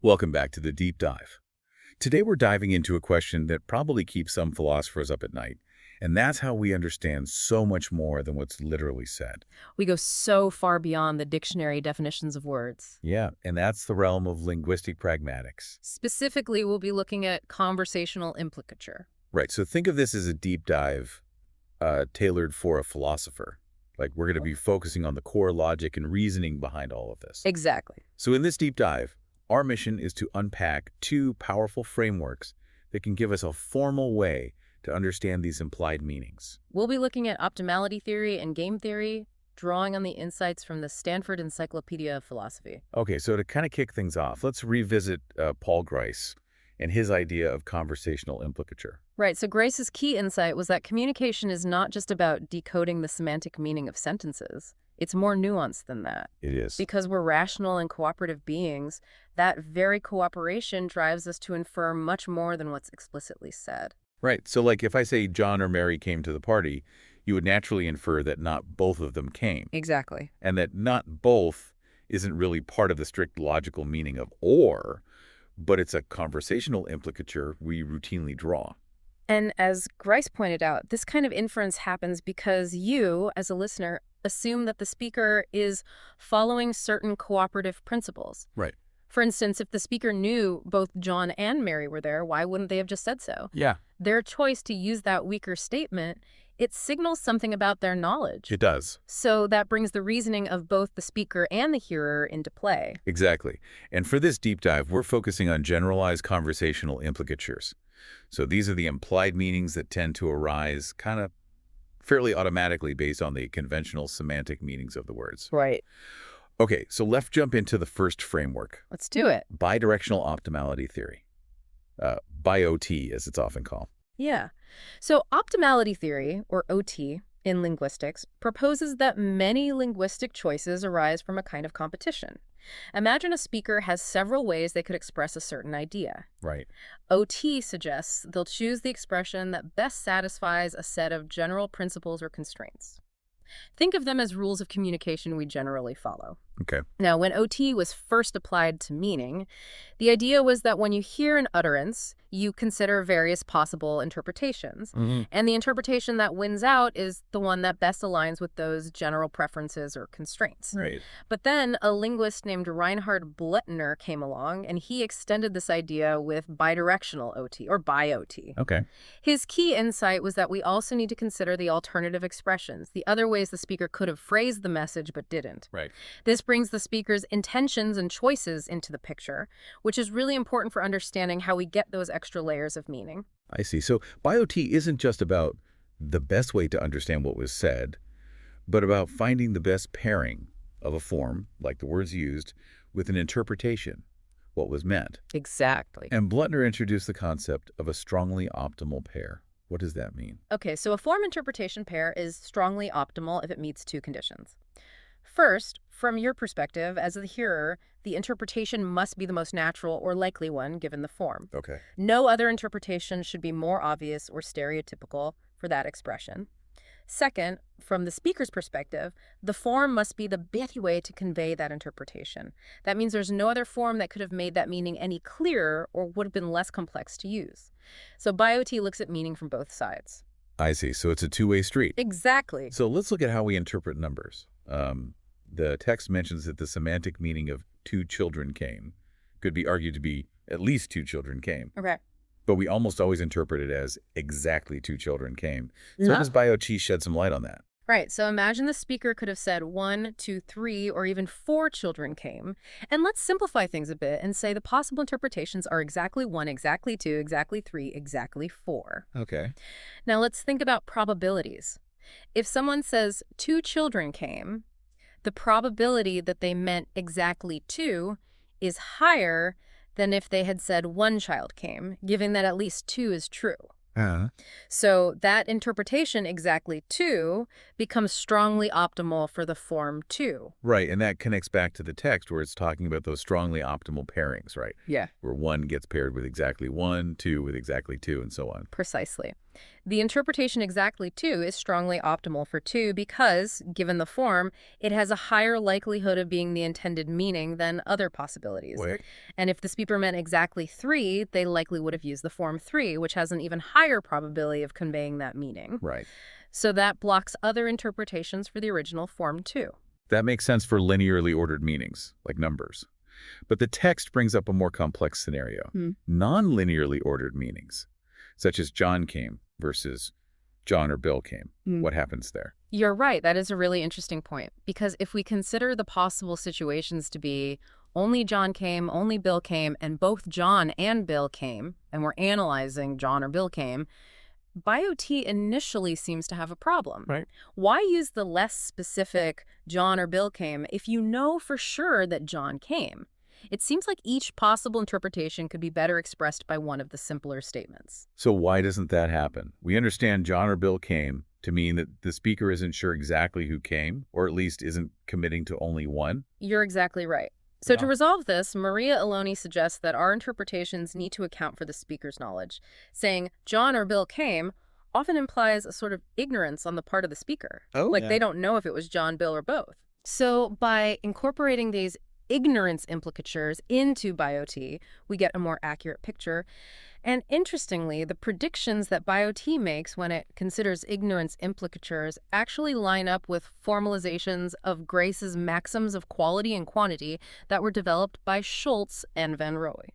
Welcome back to the Deep Dive. Today we're diving into a question that probably keeps some philosophers up at night, and that's how we understand so much more than what's literally said. We go so far beyond the dictionary definitions of words. Yeah, and that's the realm of linguistic pragmatics. Specifically, we'll be looking at conversational implicature. Right, so think of this as a deep dive tailored for a philosopher. Like we're going to be focusing on the core logic and reasoning behind all of this. Exactly. So in this deep dive, our mission is to unpack two powerful frameworks that can give us a formal way to understand these implied meanings. We'll be looking at optimality theory and game theory, drawing on the insights from the Stanford Encyclopedia of Philosophy. Okay, so to kind of kick things off, let's revisit Paul Grice and his idea of conversational implicature. Right, so Grace's key insight was that communication is not just about decoding the semantic meaning of sentences. It's more nuanced than that. It is. Because we're rational and cooperative beings, that very cooperation drives us to infer much more than what's explicitly said. Right, so like if I say John or Mary came to the party, you would naturally infer that not both of them came. Exactly. And that not both isn't really part of the strict logical meaning of or, but it's a conversational implicature we routinely draw. And as Grice pointed out, this kind of inference happens because you, as a listener, assume that the speaker is following certain cooperative principles. Right. For instance, if the speaker knew both John and Mary were there, why wouldn't they have just said so? Yeah. Their choice to use that weaker statement, it signals something about their knowledge. It does. So that brings the reasoning of both the speaker and the hearer into play. Exactly. And for this deep dive, we're focusing on generalized conversational implicatures. So these are the implied meanings that tend to arise kind of fairly automatically based on the conventional semantic meanings of the words. Right. Okay, so let's jump into the first framework. Let's do it. Bidirectional optimality theory. BIOT, as it's often called. Yeah. So optimality theory, or OT, in linguistics, proposes that many linguistic choices arise from a kind of competition. Imagine a speaker has several ways they could express a certain idea. Right. OT suggests they'll choose the expression that best satisfies a set of general principles or constraints. Think of them as rules of communication we generally follow. Okay. Now, when OT was first applied to meaning, the idea was that when you hear an utterance, you consider various possible interpretations. And the interpretation that wins out is the one that best aligns with those general preferences or constraints. Right. But then a linguist named Reinhard Blettner came along, and he extended this idea with bidirectional OT, or BIOT. Okay. His key insight was that we also need to consider the alternative expressions, the other ways the speaker could have phrased the message but didn't. Right. This brings the speaker's intentions and choices into the picture, which is really important for understanding how we get those extra layers of meaning. I see. So BIOT isn't just about the best way to understand what was said, but about finding the best pairing of a form, like the words used, with an interpretation, what was meant. Exactly. And Blettner introduced the concept of a strongly optimal pair. What does that mean? Okay, so a form interpretation pair is strongly optimal if it meets two conditions. First, from your perspective as the hearer, the interpretation must be the most natural or likely one given the form. Okay. No other interpretation should be more obvious or stereotypical for that expression. Second, from the speaker's perspective, the form must be the best way to convey that interpretation. That means there's no other form that could have made that meaning any clearer or would have been less complex to use. So BIOT looks at meaning from both sides. I see. So it's a two-way street. Exactly. So let's look at how we interpret numbers. The text mentions that the semantic meaning of two children came could be argued to be at least two children came. Okay. But we almost always interpret it as exactly two children came. So how does BIOT shed some light on that? Right. So imagine the speaker could have said 1, 2, 3, or even 4 children came. And let's simplify things a bit and say the possible interpretations are exactly 1, exactly 2, exactly 3, exactly 4. Okay. Now let's think about probabilities. If someone says 2 children came, the probability that they meant exactly 2 is higher than if they had said 1 child came, given that at least 2 is true. So that interpretation, exactly 2, becomes strongly optimal for the form 2. Right, and that connects back to the text where it's talking about those strongly optimal pairings, right? Yeah. Where 1 gets paired with exactly 1, 2 with exactly 2, and so on. Precisely. The interpretation exactly 2 is strongly optimal for 2 because, given the form, it has a higher likelihood of being the intended meaning than other possibilities. Wait. And if the speaker meant exactly 3, they likely would have used the form 3, which has an even higher probability of conveying that meaning. Right. So that blocks other interpretations for the original form too. That makes sense for linearly ordered meanings, like numbers. But the text brings up a more complex scenario. Non-linearly ordered meanings, such as John came versus John or Bill came. What happens there? You're right. That is a really interesting point. Because if we consider the possible situations to be only John came, only Bill came, and both John and Bill came, and we're analyzing John or Bill came, BioT initially seems to have a problem. Right. Why use the less specific John or Bill came if you know for sure that John came? It seems like each possible interpretation could be better expressed by one of the simpler statements. So why doesn't that happen? We understand John or Bill came to mean that the speaker isn't sure exactly who came, or at least isn't committing to only one. You're exactly right. So to Yeah. resolve this, Maria Aloni suggests that our interpretations need to account for the speaker's knowledge. Saying John or Bill came often implies a sort of ignorance on the part of the speaker. Oh, Like yeah. they don't know if it was John, Bill, or both. So by incorporating these ignorance implicatures into BioT, we get a more accurate picture. And interestingly, the predictions that BioT makes when it considers ignorance implicatures actually line up with formalizations of Grace's maxims of quality and quantity that were developed by Schultz and Van Rooij.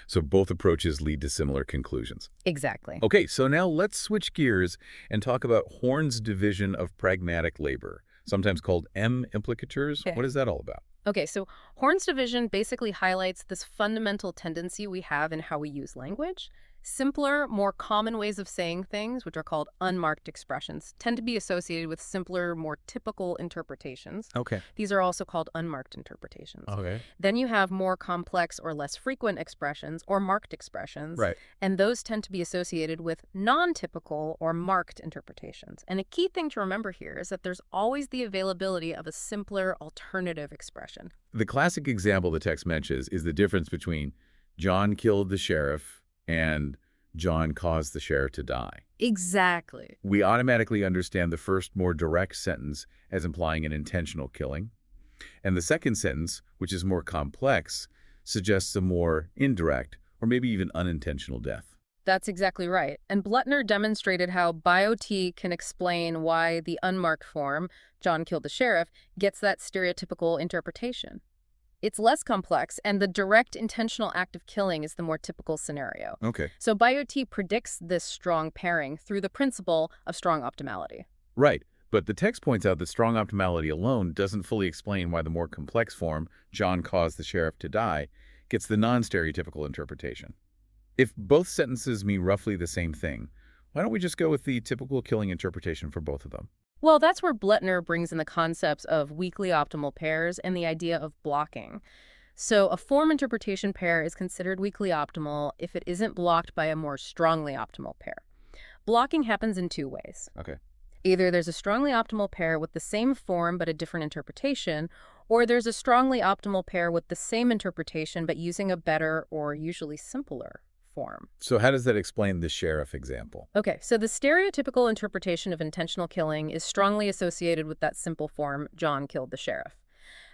So both approaches lead to similar conclusions. Exactly. Okay, so now let's switch gears and talk about Horn's division of pragmatic labor, sometimes called M-implicatures. Okay. What is that all about? Okay, so Horn's division basically highlights this fundamental tendency we have in how we use language. Simpler, more common ways of saying things, which are called unmarked expressions, tend to be associated with simpler, more typical interpretations. Okay. These are also called unmarked interpretations. Okay. Then you have more complex or less frequent expressions or marked expressions. Right. And those tend to be associated with non-typical or marked interpretations. And a key thing to remember here is that there's always the availability of a simpler alternative expression. The classic example the text mentions is the difference between John killed the sheriff and John caused the sheriff to die. Exactly. We automatically understand the first, more direct sentence as implying an intentional killing. And the second sentence, which is more complex, suggests a more indirect or maybe even unintentional death. That's exactly right. And Blutner demonstrated how BioT can explain why the unmarked form, John killed the sheriff, gets that stereotypical interpretation. It's less complex, and the direct intentional act of killing is the more typical scenario. Okay. So BioT predicts this strong pairing through the principle of strong optimality. Right. But the text points out that strong optimality alone doesn't fully explain why the more complex form, John caused the sheriff to die, gets the non-stereotypical interpretation. If both sentences mean roughly the same thing, why don't we just go with the typical killing interpretation for both of them? Well, that's where Blutner brings in the concepts of weakly optimal pairs and the idea of blocking. So a form interpretation pair is considered weakly optimal if it isn't blocked by a more strongly optimal pair. Blocking happens in 2 ways. Okay. Either there's a strongly optimal pair with the same form but a different interpretation, or there's a strongly optimal pair with the same interpretation but using a better or usually simpler form. So how does that explain the sheriff example? Okay, so the stereotypical interpretation of intentional killing is strongly associated with that simple form, John killed the sheriff.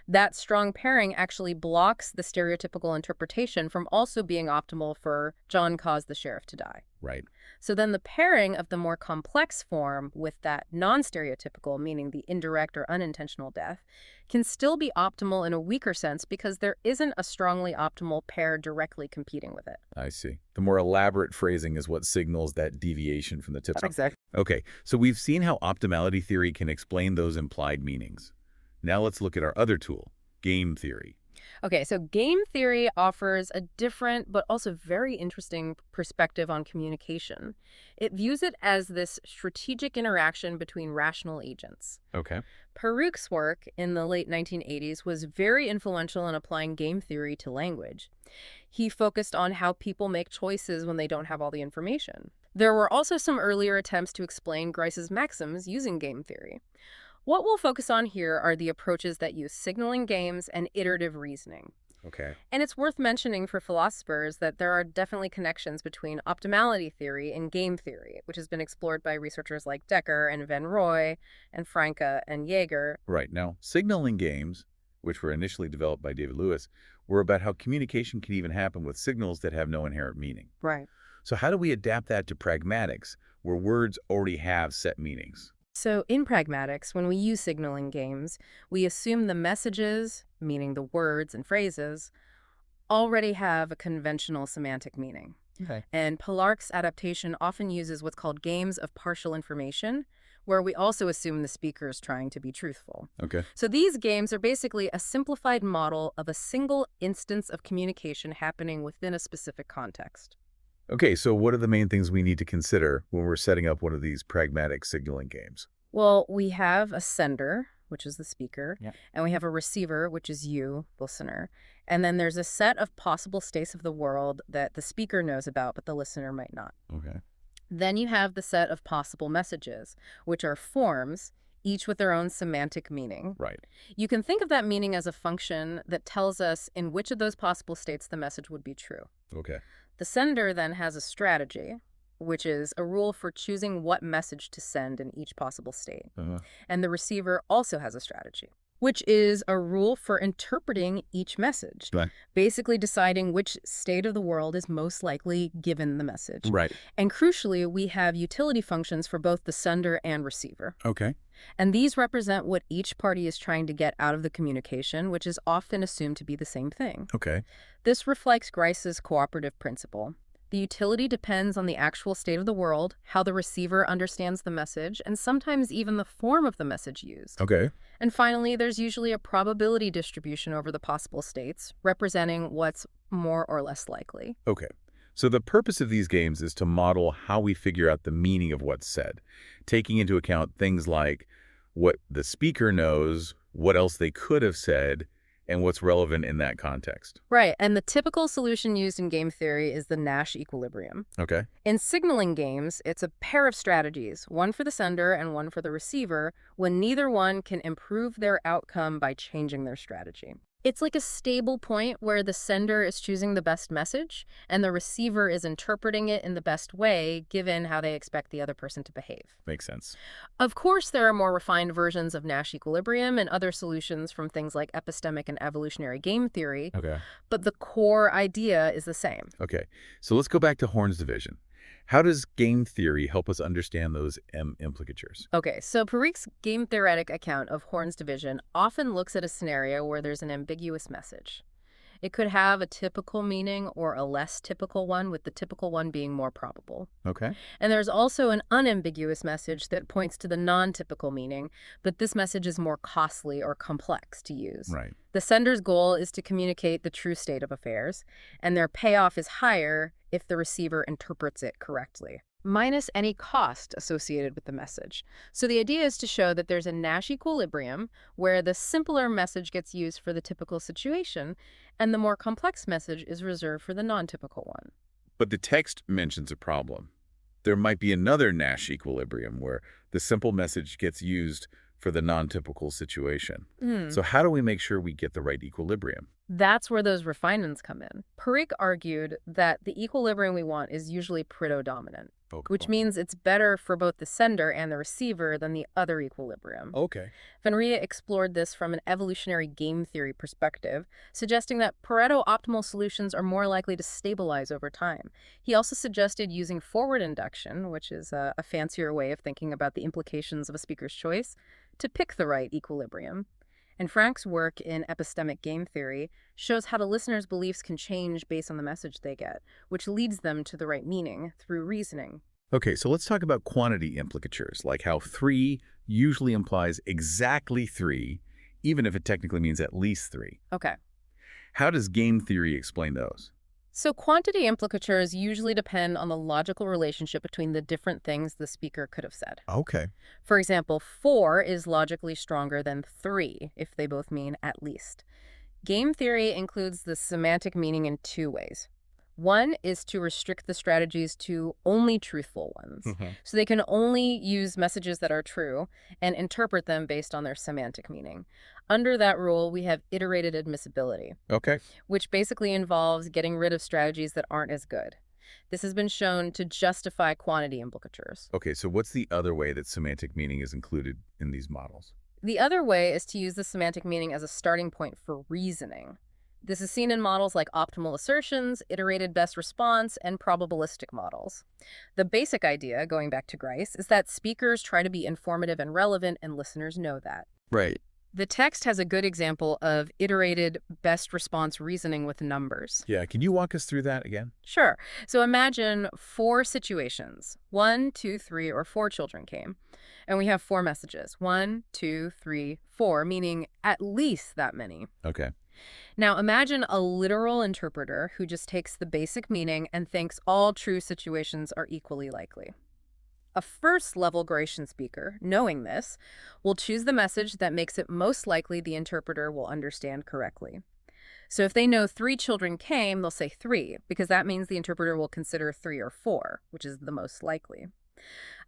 That strong pairing actually blocks the stereotypical interpretation from also being optimal for John caused the sheriff to die. Right. So then the pairing of the more complex form with that non-stereotypical, meaning the indirect or unintentional death, can still be optimal in a weaker sense because there isn't a strongly optimal pair directly competing with it. I see. The more elaborate phrasing is what signals that deviation from the typical. Exactly. Okay, so we've seen how optimality theory can explain those implied meanings. Now let's look at our other tool, game theory. Okay, so game theory offers a different but also very interesting perspective on communication. It views it as this strategic interaction between rational agents. Okay. Peruk's work in the late 1980s was very influential in applying game theory to language. He focused on how people make choices when they don't have all the information. There were also some earlier attempts to explain Grice's maxims using game theory. What we'll focus on here are the approaches that use signaling games and iterative reasoning. Okay. And it's worth mentioning for philosophers that there are definitely connections between optimality theory and game theory, which has been explored by researchers like Decker and Van Roy and Franke and Jaeger. Right. Now, signaling games, which were initially developed by David Lewis, were about how communication can even happen with signals that have no inherent meaning. Right. So how do we adapt that to pragmatics, where words already have set meanings? So in pragmatics, when we use signaling games, we assume the messages, meaning the words and phrases, already have a conventional semantic meaning. Okay. And Pilark's adaptation often uses what's called games of partial information, where we also assume the speaker is trying to be truthful. Okay. So these games are basically a simplified model of a single instance of communication happening within a specific context. Okay, so what are the main things we need to consider when we're setting up one of these pragmatic signaling games? Well, we have a sender, which is the speaker, Yeah. and we have a receiver, which is you, listener. And then there's a set of possible states of the world that the speaker knows about, but the listener might not. Okay. Then you have the set of possible messages, which are forms, each with their own semantic meaning. Right. You can think of that meaning as a function that tells us in which of those possible states the message would be true. Okay. The sender then has a strategy, which is a rule for choosing what message to send in each possible state. Uh-huh. And the receiver also has a strategy, which is a rule for interpreting each message, Right. basically deciding which state of the world is most likely given the message. Right. And crucially, we have utility functions for both the sender and receiver. Okay. And these represent what each party is trying to get out of the communication, which is often assumed to be the same thing. Okay. This reflects Grice's cooperative principle. The utility depends on the actual state of the world, how the receiver understands the message, and sometimes even the form of the message used. Okay. And finally, there's usually a probability distribution over the possible states, representing what's more or less likely. Okay. So the purpose of these games is to model how we figure out the meaning of what's said, taking into account things like what the speaker knows, what else they could have said, and what's relevant in that context. Right, and the typical solution used in game theory is the Nash equilibrium. Okay. In signaling games, it's a pair of strategies, one for the sender and one for the receiver, when neither one can improve their outcome by changing their strategy. It's like a stable point where the sender is choosing the best message and the receiver is interpreting it in the best way, given how they expect the other person to behave. Makes sense. Of course, there are more refined versions of Nash equilibrium and other solutions from things like epistemic and evolutionary game theory, Okay. but the core idea is the same. Okay. So let's go back to Horn's division. How does game theory help us understand those implicatures? Okay, so Parikh's game-theoretic account of Horn's division often looks at a scenario where there's an ambiguous message. It could have a typical meaning or a less typical one, with the typical one being more probable. Okay. And there's also an unambiguous message that points to the non-typical meaning, but this message is more costly or complex to use. Right. The sender's goal is to communicate the true state of affairs, and their payoff is higher if the receiver interprets it correctly, minus any cost associated with the message. So the idea is to show that there's a Nash equilibrium where the simpler message gets used for the typical situation, and the more complex message is reserved for the non-typical one. But the text mentions a problem. There might be another Nash equilibrium where the simple message gets used for the non-typical situation. So how do we make sure we get the right equilibrium? That's where those refinements come in. Parikh argued that the equilibrium we want is usually predominant, which means it's better for both the sender and the receiver than the other equilibrium. Okay. Van Ria explored this from an evolutionary game theory perspective, suggesting that Pareto optimal solutions are more likely to stabilize over time. He also suggested using forward induction, which is a fancier way of thinking about the implications of a speaker's choice, to pick the right equilibrium. And Frank's work in epistemic game theory shows how the listener's beliefs can change based on the message they get, which leads them to the right meaning through reasoning. Okay, so let's talk about quantity implicatures, like how 3 usually implies exactly 3, even if it technically means at least 3. Okay. How does game theory explain those? So quantity implicatures usually depend on the logical relationship between the different things the speaker could have said. Okay. For example, 4 is logically stronger than 3 if they both mean at least. Game theory includes the semantic meaning in 2 ways. One is to restrict the strategies to only truthful ones. So they can only use messages that are true and interpret them based on their semantic meaning. Under that rule, we have iterated admissibility, Okay. which basically involves getting rid of strategies that aren't as good. This has been shown to justify quantity implicatures. Okay, so what's the other way that semantic meaning is included in these models? The other way is to use the semantic meaning as a starting point for reasoning. This is seen in models like optimal assertions, iterated best response, and probabilistic models. The basic idea, going back to Grice, is that speakers try to be informative and relevant, and listeners know that. Right. The text has a good example of iterated best response reasoning with numbers. Yeah, can you walk us through that again? Sure. So imagine 4 situations. 1, 2, 3, or 4 children came. And we have 4 messages. 1, 2, 3, 4, meaning at least that many. Okay. Now imagine a literal interpreter who just takes the basic meaning and thinks all true situations are equally likely. A first-level Grecian speaker, knowing this, will choose the message that makes it most likely the interpreter will understand correctly. So if they know 3 children came, they'll say 3, because that means the interpreter will consider 3 or 4, which is the most likely.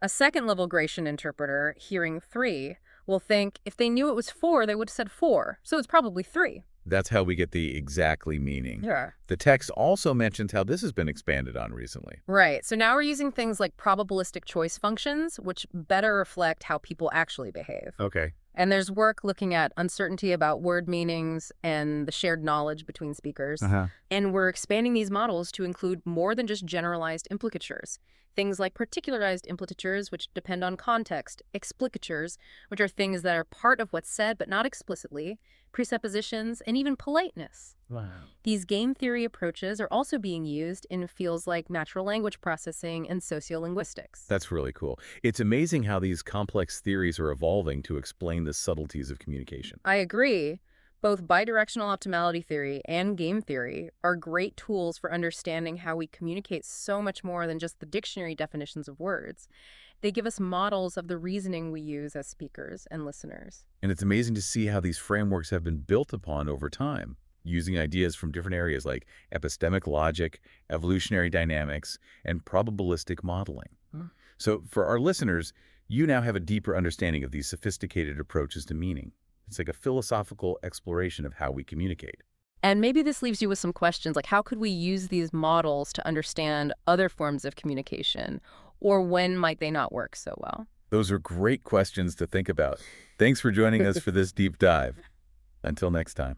A second-level Grecian interpreter, hearing 3, will think if they knew it was 4, they would have said 4, so it's probably 3. That's how we get the exactly meaning. Yeah. The text also mentions how this has been expanded on recently. Right. So now we're using things like probabilistic choice functions, which better reflect how people actually behave. Okay. And there's work looking at uncertainty about word meanings and the shared knowledge between speakers. And we're expanding these models to include more than just generalized implicatures. Things like particularized implicatures, which depend on context, explicatures, which are things that are part of what's said but not explicitly, presuppositions, and even politeness. Wow. These game theory approaches are also being used in fields like natural language processing and sociolinguistics. That's really cool. It's amazing how these complex theories are evolving to explain the subtleties of communication. I agree. Both bidirectional optimality theory and game theory are great tools for understanding how we communicate so much more than just the dictionary definitions of words. They give us models of the reasoning we use as speakers and listeners. And it's amazing to see how these frameworks have been built upon over time, using ideas from different areas like epistemic logic, evolutionary dynamics, and probabilistic modeling. So for our listeners, you now have a deeper understanding of these sophisticated approaches to meaning. It's like a philosophical exploration of how we communicate. And maybe this leaves you with some questions like how could we use these models to understand other forms of communication, or when might they not work so well? Those are great questions to think about. Thanks for joining us for this deep dive. Until next time.